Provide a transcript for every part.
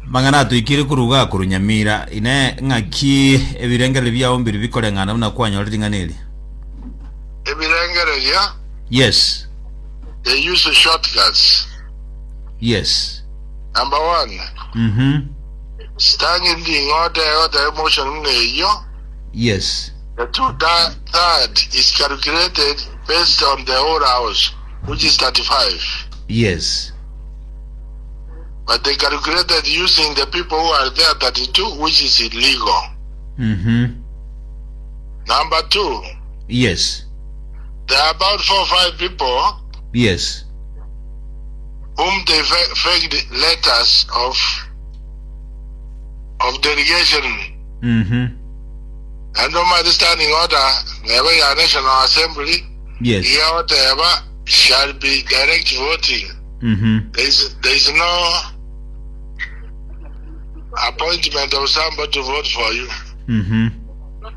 Mangana tuikire kuruga kurunyamira ine ngaki ebirengere byawo mbiri bikore ngana una kwanya ringaneli. Ebirengere ya? Yes. They use shortcuts. Yes. Number one. Standing the order emotion yo. Yes. The third is calculated based on the whole house, which is 35. Yes. But they calculated using the people who are there 32, which is illegal. Number two. Yes. There are about 4 or 5 people. Yes. Whom they faked letters of delegation. And no matter standing order, never a National Assembly. Yes. Here whatever shall be direct voting. There is no appointment of somebody to vote for you.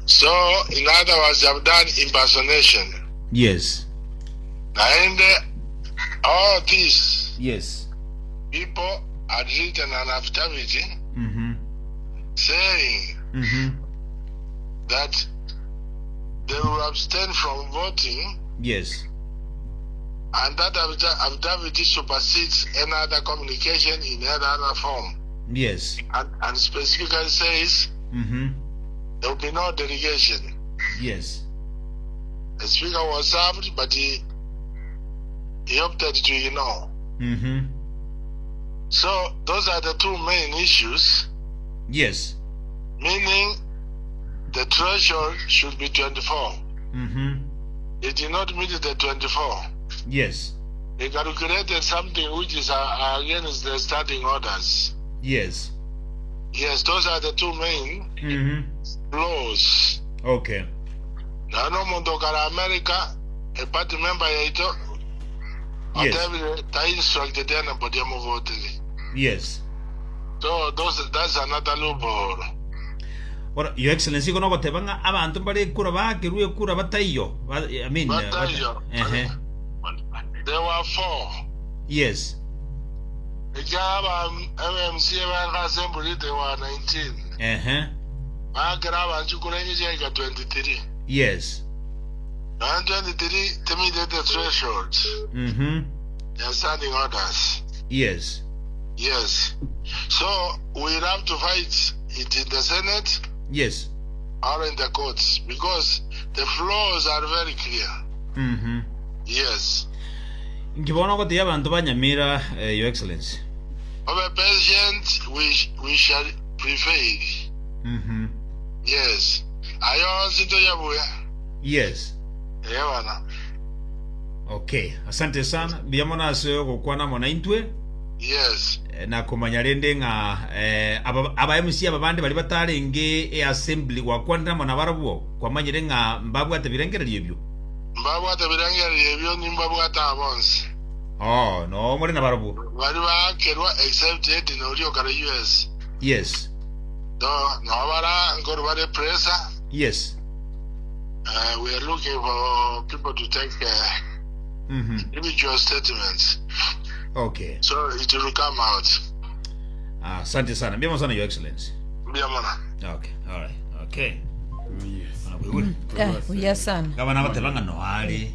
So, in other words, they have done impersonation. Yes. And all this, yes, people had written an affidavit saying that they will abstain from voting. Yes. And that affidavit supersedes any other communication in any other form. Yes. And specifically says there will be no delegation. Yes. The speaker was served, but he opted to ignore. So those are the two main issues. Yes. Meaning the threshold should be 24. It did not meet the 24. Yes. They calculated something which is against the standing orders. Yes. Yes, those are the two main laws. Okay. Now, no Mondokara America, a party member, yes, they instructed them about them voting. Yes. So that's another loophole. Well, Your Excellency, kono batebanga abantu bari kura bakiruye kura batayo. I mean, there were 4. Yes. The job MMC Assembly, there were 19. Magrava and Chukurenji 23. Yes. And 23 to me the threshold. They are standing orders. Yes. Yes. So we have to fight it in the Senate. Yes. Or in the courts, because the flaws are very clear. Yes. Ngibona ukuthi yabantu banyamira, Your Excellency. Of a patient, we shall prevail. Yes. Ayo sinto yabuya. Yes. Ewana. Okay. Asante sana. Biyamona seo kukwana mona intwe. Yes. Na kumanyarende nga aba MC ababandi bali batarenge assembly wakwandira mona barabuo kwa manyire nga mbabu atabirengera lyebyo. Mbabu atabirengera lyebyo ni mbabu atabonse. Oh, no muri na barabuo. Bali bakerwa except it in Orio kara US. Yes. No bara ngoro bare pressure. Yes. We are looking for people to take individual statements. Okay. So it will come out. Asante sana. Biyamo sana, Your Excellency. Biyamona. Okay. All right. Okay. Yes. Yes, son. Kama na batebanga no hali.